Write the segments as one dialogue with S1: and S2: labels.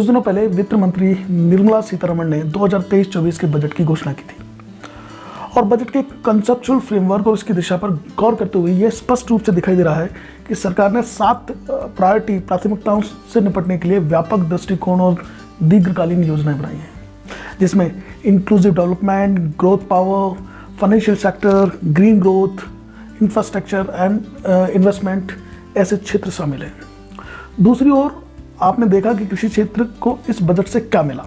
S1: कुछ दिनों पहले वित्त मंत्री निर्मला सीतारमण ने 2023-24 के बजट की घोषणा की थी और बजट के कंसेप्चुअल फ्रेमवर्क और उसकी दिशा पर गौर करते हुए यह स्पष्ट रूप से दिखाई दे रहा है कि सरकार ने 7 प्राथमिकताओं से निपटने के लिए व्यापक दृष्टिकोण और दीर्घकालीन योजनाएं बनाई हैं, जिसमें inclusive development, growth power, financial sector, green growth, infrastructure and investment ऐसे क्षेत्र शामिल हैं। दूसरी ओर आपने देखा कि कृषि क्षेत्र को इस बजट से क्या मिला,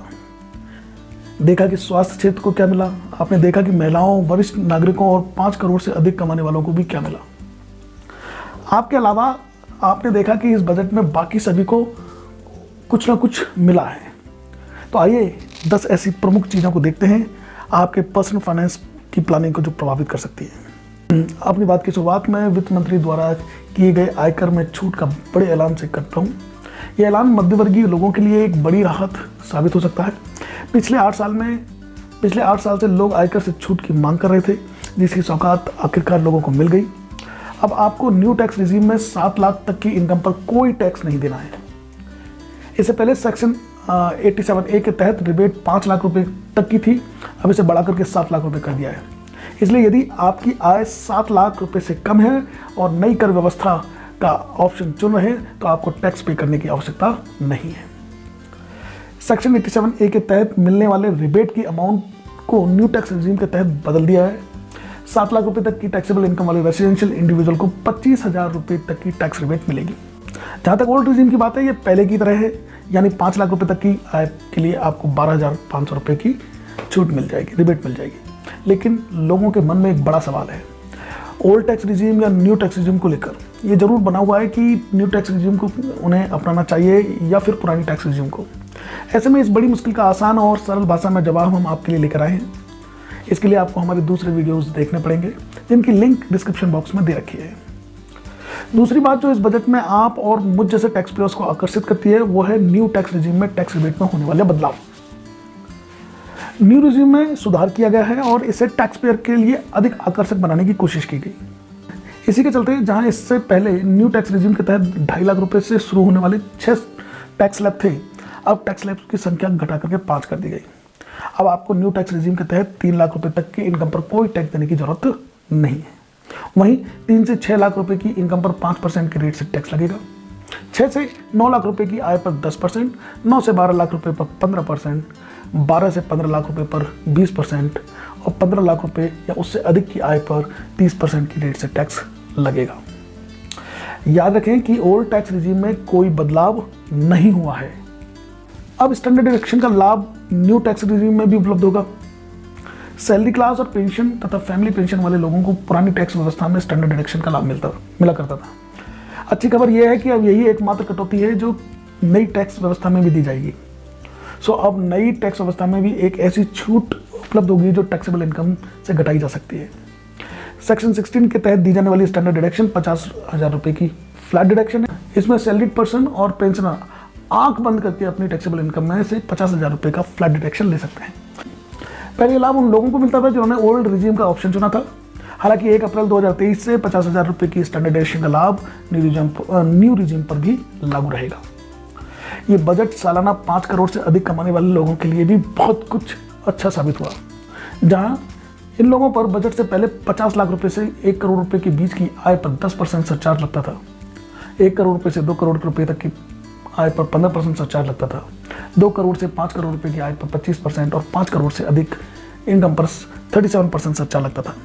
S1: देखा कि स्वास्थ्य क्षेत्र को क्या मिला, आपने देखा कि महिलाओं, वरिष्ठ नागरिकों और 5 करोड़ से अधिक कमाने वालों को भी क्या मिला। आपके अलावा आपने देखा कि इस बजट में बाकी सभी को कुछ ना कुछ मिला है। तो आइए 10 ऐसी प्रमुख चीज़ों को देखते हैं आपके पर्सनल फाइनेंस की प्लानिंग को जो प्रभावित कर सकती है। अपनी बात की शुरुआत में वित्त मंत्री द्वारा किए गए आयकर में छूट का बड़े ऐलान से करता हूँ। यह ऐलान मध्यवर्गीय लोगों के लिए एक बड़ी राहत साबित हो सकता है। पिछले 8 साल से लोग आयकर से छूट की मांग कर रहे थे, जिसकी सौगात आखिरकार लोगों को मिल गई। अब आपको न्यू टैक्स रिजीम में 7 लाख तक की इनकम पर कोई टैक्स नहीं देना है। इससे पहले सेक्शन 87A के तहत रिबेट 5 लाख रुपए तक की थी, अब इसे बढ़ाकर के 7 लाख रुपए कर दिया है। इसलिए यदि आपकी आय 7 लाख रुपए से कम है और नई कर व्यवस्था का ऑप्शन चुन रहे हैं तो आपको टैक्स पे करने की आवश्यकता नहीं है। सेक्शन 87A के तहत मिलने वाले रिबेट की अमाउंट को न्यू टैक्स रिजीम के तहत बदल दिया है। 7 लाख रुपए तक की टैक्सेबल इनकम वाले रेसिडेंशियल इंडिविजुअल को 25,000 रुपए तक की टैक्स रिबेट मिलेगी। जहाँ तक ओल्ड रिजीम की बात है, ये पहले की तरह है, यानी 5 लाख रुपए तक की आय के लिए आपको 12,500 रुपए की छूट मिल जाएगी, रिबेट मिल जाएगी। लेकिन लोगों के मन में एक बड़ा सवाल है ओल्ड टैक्स रिजीम या न्यू टैक्स रिजीम को लेकर। ये जरूर बना हुआ है कि न्यू टैक्स रिजीम को उन्हें अपनाना चाहिए या फिर पुरानी टैक्स रिजीम को। ऐसे में इस बड़ी मुश्किल का आसान और सरल भाषा में जवाब हम आपके लिए लेकर आए हैं। इसके लिए आपको हमारे दूसरे वीडियोस देखने पड़ेंगे, जिनकी लिंक डिस्क्रिप्शन बॉक्स में दे रखी है। दूसरी बात जो इस बजट में आप और मुझ जैसे टैक्स पेयर्स को आकर्षित करती है वो है न्यू टैक्स रिजीम में टैक्स रिबेट में होने वाले बदलाव। न्यू रिजीम में सुधार किया गया है और इसे टैक्स पेयर के लिए अधिक आकर्षक बनाने की कोशिश की गई। इसी के चलते जहां इससे पहले न्यू टैक्स रिजीम के तहत 2.5 लाख रुपए से शुरू होने वाले 6 टैक्स स्लैब थे, अब टैक्स स्लैब की संख्या घटा करके 5 कर दी गई। अब आपको न्यू टैक्स रिजीम के तहत 3 लाख रुपए तक की इनकम पर कोई टैक्स देने की जरूरत नहीं है। वहीं 3 से 6 लाख रुपए की इनकम पर 5% के रेट से टैक्स लगेगा। 6 से 9 लाख रुपए की आय पर 10%, 9 से 12 लाख रुपए पर 15%, 12 से 15 लाख रुपए पर 20% और 15 लाख रुपए या उससे अधिक की आय पर 30% की रेट से टैक्स लगेगा। याद रखें कि ओल्ड टैक्स रिजीम में कोई बदलाव नहीं हुआ है। अब स्टैंडर्ड डिडक्शन का लाभ न्यू टैक्स रिजीम में भी उपलब्ध होगा। सैलरी क्लास और पेंशन तथा फैमिली पेंशन वाले लोगों को पुरानी टैक्स व्यवस्था में स्टैंडर्ड डिडक्शन का लाभ मिला करता था। अच्छी खबर यह है कि अब यही एकमात्र कटौती है जो नई टैक्स व्यवस्था में भी दी जाएगी। अब नई टैक्स व्यवस्था में भी एक ऐसी छूट उपलब्ध होगी जो टैक्सेबल इनकम से घटाई जा सकती है। सेक्शन 16 के तहत दी जाने वाली स्टैंडर्ड डिडक्शन 50,000 रुपए की फ्लैट डिडक्शन है। इसमें सैलरीड पर्सन और पेंशनर आंख बंद करके अपनी टैक्सेबल इनकम में से 50,000 रुपए का फ्लैट डिडक्शन ले सकते हैं। पहले लाभ उन लोगों को मिलता था जिन्होंने ओल्ड रिजीम का ऑप्शन चुना था। हालांकि 1 अप्रैल 2023 से 50,000 रुपए की स्टैंडर्ड डिडक्शन का लाभ न्यू रिजीम पर भी लागू रहेगा। ये बजट सालाना 5 करोड़ से अधिक कमाने वाले लोगों के लिए भी बहुत कुछ अच्छा साबित हुआ। जहां इन लोगों पर बजट से पहले 50 लाख रुपए से 1 करोड़ रुपए के बीच की आय पर 10% सरचार्ज लगता था। 1 करोड़ रुपए से 2 करोड़ रुपए तक की आय पर 15% सरचार्ज लगता था। 2 करोड़ से 5 करोड़ रुपए की आय पर 25% और 5 करोड़ से अधिक इनकम पर 37% सरचार्ज लगता था।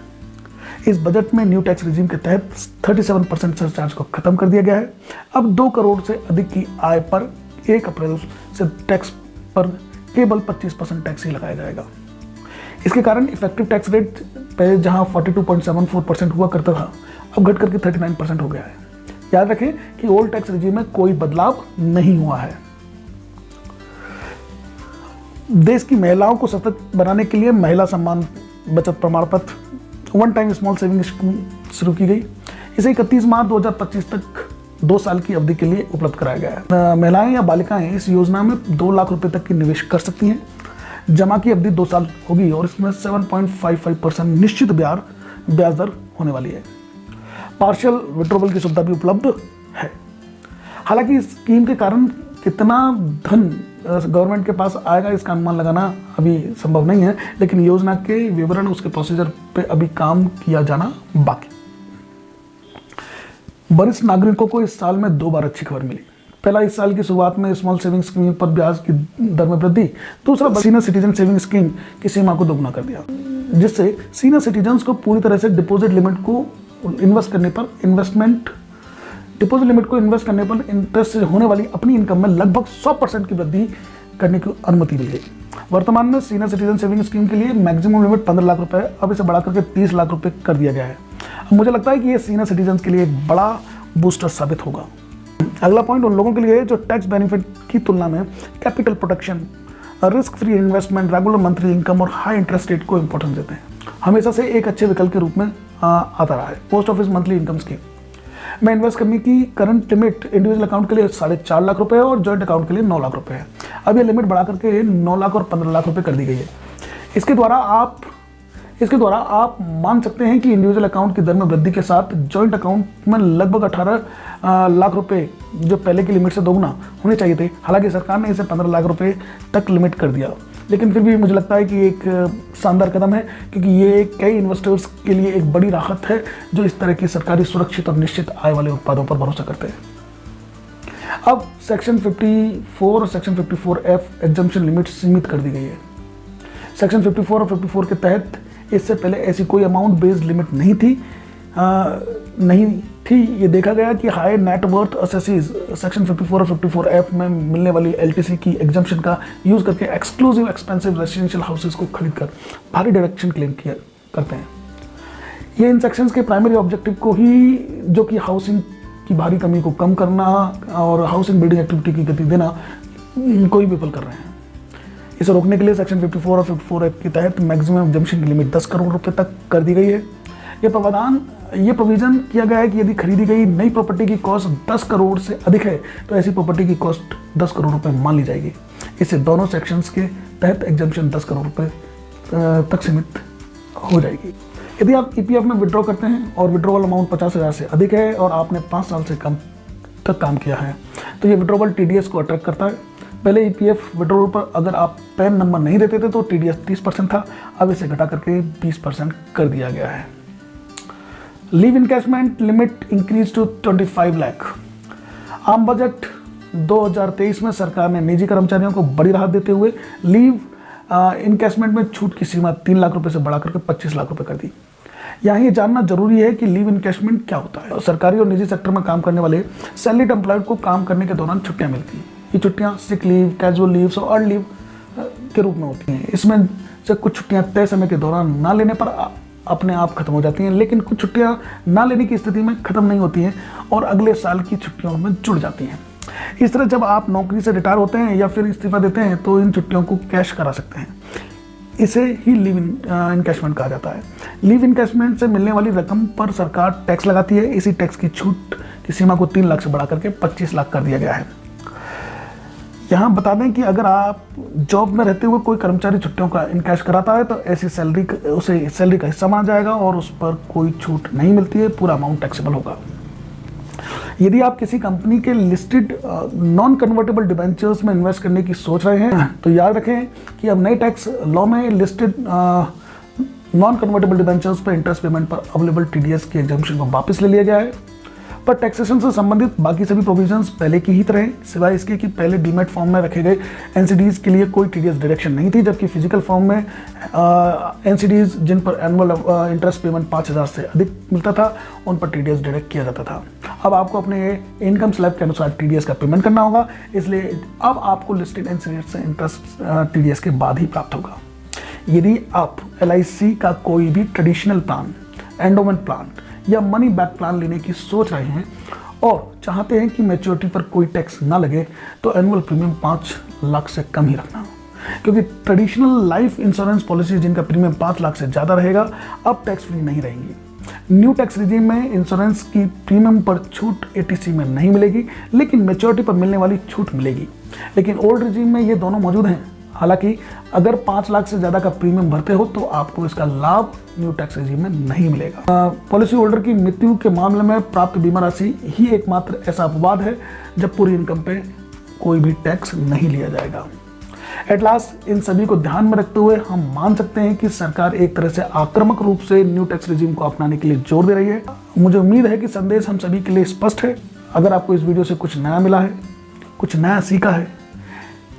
S1: इस बजट में न्यू टैक्स रिजीम के तहत 37% सरचार्ज को खत्म कर दिया गया है। अब 2 करोड़ से अधिक की आय पर 1 अप्रैल से टैक्स पर केवल 25% टैक्स ही लगाया जाएगा। इसके कारण इफेक्टिव टैक्स रेट पहले जहां 42.74% हुआ करता था, अब घट करके 39% हो गया है। याद रखें कि ओल्ड टैक्स रिजीम में कोई बदलाव नहीं हुआ है। देश की महिलाओं को सशक्त बनाने के लिए महिला सम्मान बचत प्रमाण पत्र one time small saving scheme शुरू की गई। इसे 31 मार्च 2025 तक 2 साल की अवधि के लिए उपलब्ध कराया गया है। महिलाएं या बालिकाएं इस योजना में 2 लाख रुपए तक की निवेश कर सकती हैं। जमा की अवधि 2 साल होगी और इसमें 7.55% निश्चित ब्याज दर होने वाली है। पार्शियल विड्रॉवल की सुविधा भी उपलब्ध है। हालांकि इस स्कीम के कारण कितना धन गवर्नमेंट के पास आएगा इसका अनुमान लगाना अभी संभव नहीं है, लेकिन योजना के विवरण, उसके प्रोसीजर पे अभी काम किया जाना बाकी। वरिष्ठ नागरिकों को इस साल में 2 बार अच्छी खबर मिली। पहला, इस साल की शुरुआत में स्मॉल सेविंग स्कीम पर ब्याज की दर में वृद्धि। दूसरा, सीनियर सिटीजन सेविंग स्कीम की सीमा को दोगुना कर दिया, जिससे सीनियर सिटीजन्स को पूरी तरह से डिपॉजिट लिमिट को इन्वेस्ट करने पर इंटरेस्ट से होने वाली अपनी इनकम में लगभग 100% की वृद्धि करने की अनुमति दी गई। वर्तमान में सीनियर सिटीजन सेविंग स्कीम के लिए मैक्सिमम लिमिट 15 लाख रुपए, अब इसे बढ़ा करके 30 लाख रुपए कर दिया गया है। मुझे लगता है कि ये सीनियर सिटीजन के लिए एक बड़ा बूस्टर साबित होगा। अगला पॉइंट उन लोगों के लिए जो टैक्स बेनिफिट की तुलना में capital protection, risk free investment, regular monthly income और हाई इंटरेस्ट रेट को इंपॉर्टेंस देते हैं। हमेशा से एक अच्छे विकल्प के रूप में आता रहा है post office monthly income scheme में इन्वेस्ट करने की करंट लिमिट इंडिविजुअल अकाउंट के लिए 4.5 लाख रुपए है और जॉइंट अकाउंट के लिए 9 लाख रुपए है। अब यह लिमिट बढ़ा करके 9 लाख और 15 लाख रुपए कर दी गई है। इसके द्वारा आप मान सकते हैं कि इंडिविजुअल अकाउंट की दर में वृद्धि के साथ जॉइंट अकाउंट में लगभग 18 लाख रुपए जो पहले की लिमिट से दोगुना होने चाहिए थे। हालांकि सरकार ने इसे 15 लाख रुपए तक लिमिट कर दिया, लेकिन फिर भी मुझे लगता है कि एक शानदार कदम है, क्योंकि ये कई इन्वेस्टर्स के लिए एक बड़ी राहत है जो इस तरह की सरकारी सुरक्षित और निश्चित आय वाले उत्पादों पर भरोसा करते हैं। अब सेक्शन 54 और सेक्शन 54F एग्जम्पशन लिमिट सीमित कर दी गई है। सेक्शन 54 और 54 के तहत इससे पहले ऐसी कोई अमाउंट बेस्ड लिमिट नहीं थी। ये देखा गया कि high net worth assessees section 54 और 54F में मिलने वाली LTC की एग्जम्पशन का यूज करके एक्सक्लूसिव एक्सपेंसिव रेजिडेंशियल हाउसेज को खरीदकर भारी डिडक्शन क्लेम करते हैं। ये इन सेक्शंस के प्राइमरी ऑब्जेक्टिव को ही, जो कि हाउसिंग की भारी कमी को कम करना और हाउसिंग बिल्डिंग एक्टिविटी की गति देना, इनको ही विफल कर रहे हैं। इसे रोकने के लिए सेक्शन 54 और 54F के तहत मैक्सिमम एग्जम्पशन की लिमिट 10 करोड़ रुपए तक कर दी गई है। ये प्रोविजन किया गया है कि यदि खरीदी गई नई प्रॉपर्टी की कॉस्ट 10 करोड़ से अधिक है तो ऐसी प्रॉपर्टी की कॉस्ट 10 करोड़ रुपए मान ली जाएगी। इससे दोनों सेक्शंस के तहत एग्जम्पशन 10 करोड़ रुपए तक सीमित हो जाएगी। यदि आप EPF में विड्रॉ करते हैं और विड्रॉवल अमाउंट 50,000 से अधिक है और आपने 5 साल से कम तक काम किया है तो ये विड्रॉवल TDS को अट्रैक्ट करता है। पहले EPF विड्रॉवल पर अगर आप पैन नंबर नहीं देते थे तो TDS 30% था, अब इसे घटा करके 20% कर दिया गया है। Leave encashment limit increase to 25 lakh. आम बजट 2023 में सरकार ने निजी कर्मचारियों को बड़ी राहत देते हुए लीव इनकैशमेंट में छूट की सीमा 3 लाख रुपए से बढ़ा करके 25 लाख रुपए कर दी। यहाँ ये जानना जरूरी है कि लीव इनकैशमेंट क्या होता है। सरकारी और निजी सेक्टर में काम करने वाले सैलरीड एम्प्लॉयड को काम करने के दौरान छुट्टियाँ मिलती हैं। ये छुट्टियाँ सिक लीव, कैजुअल लीव्स और अर्न लीव के रूप में होती हैं। इसमें से कुछ छुट्टियाँ तय समय के दौरान ना लेने पर अपने आप खत्म हो जाती हैं, लेकिन कुछ छुट्टियाँ ना लेने की स्थिति में खत्म नहीं होती हैं और अगले साल की छुट्टियों में जुड़ जाती हैं। इस तरह जब आप नौकरी से रिटायर होते हैं या फिर इस्तीफा देते हैं तो इन छुट्टियों को कैश करा सकते हैं। इसे ही लीव इनकैशमेंट कहा जाता है। लीव इनकैशमेंट से मिलने वाली रकम पर सरकार टैक्स लगाती है। इसी टैक्स की छूट की सीमा को 3 लाख से बढ़ा करके 25 लाख कर दिया गया है। यहाँ बता दें कि अगर आप जॉब में रहते हुए कोई कर्मचारी छुट्टियों का इनकैश कराता है तो ऐसी उसे सैलरी का हिस्सा माना जाएगा और उस पर कोई छूट नहीं मिलती है, पूरा अमाउंट टैक्सेबल होगा। यदि आप किसी कंपनी के लिस्टेड नॉन कन्वर्टेबल डिबेंचर्स में इन्वेस्ट करने की सोच रहे हैं तो याद रखें कि अब नए टैक्स लॉ में लिस्टेड नॉन कन्वर्टेबल डिबेंचर्स पर इंटरेस्ट पेमेंट पर अवेलेबल TDS की एग्जम्पशन को वापस ले लिया गया है। पर टैक्सेशन से संबंधित बाकी सभी प्रोविजंस पहले की ही तरह, सिवाय इसके कि पहले डीमेट फॉर्म में रखे गए NCDs के लिए कोई TDS डिडक्शन नहीं थी, जबकि फिजिकल फॉर्म में NCDs जिन पर एनुअल इंटरेस्ट पेमेंट 5,000 से अधिक मिलता था उन पर TDS डिडक्ट किया जाता था। अब आपको अपने इनकम स्लैब के अनुसार TDS का पेमेंट करना होगा, इसलिए अब आपको लिस्टेड NCDs से इंटरेस्ट TDS के बाद ही प्राप्त होगा। यदि आप LIC का कोई भी ट्रेडिशनल प्लान, एंडोमेंट प्लान या मनी बैक प्लान लेने की सोच रहे हैं और चाहते हैं कि मैच्योरिटी पर कोई टैक्स ना लगे तो एनुअल प्रीमियम 5 लाख से कम ही रखना, क्योंकि ट्रेडिशनल लाइफ इंश्योरेंस पॉलिसी जिनका प्रीमियम 5 लाख से ज़्यादा रहेगा अब टैक्स फ्री नहीं रहेंगी। न्यू टैक्स रिजीम में इंश्योरेंस की प्रीमियम पर छूट ATC में नहीं मिलेगी, लेकिन मैच्योरिटी पर मिलने वाली छूट मिलेगी। लेकिन ओल्ड रिजीम में ये दोनों मौजूद हैं। हालांकि अगर 5 लाख से ज़्यादा का प्रीमियम भरते हो तो आपको इसका लाभ न्यू टैक्स रेजिम में नहीं मिलेगा। पॉलिसी होल्डर की मृत्यु के मामले में प्राप्त बीमा राशि ही एकमात्र ऐसा अपवाद है जब पूरी इनकम पे कोई भी टैक्स नहीं लिया जाएगा। एट लास्ट इन सभी को ध्यान में रखते हुए हम मान सकते हैं कि सरकार एक तरह से आक्रामक रूप से न्यू टैक्स रिजीम को अपनाने के लिए जोर दे रही है। मुझे उम्मीद है कि संदेश हम सभी के लिए स्पष्ट है। अगर आपको इस वीडियो से कुछ नया मिला है, कुछ नया सीखा है,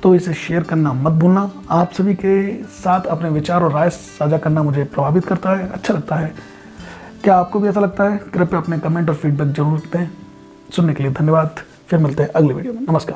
S1: तो इसे शेयर करना मत भूलना। आप सभी के साथ अपने विचार और राय साझा करना मुझे प्रभावित करता है, अच्छा लगता है। क्या आपको भी ऐसा लगता है? कृपया अपने कमेंट और फीडबैक जरूर दें। सुनने के लिए धन्यवाद। फिर मिलते हैं अगले वीडियो में। नमस्कार।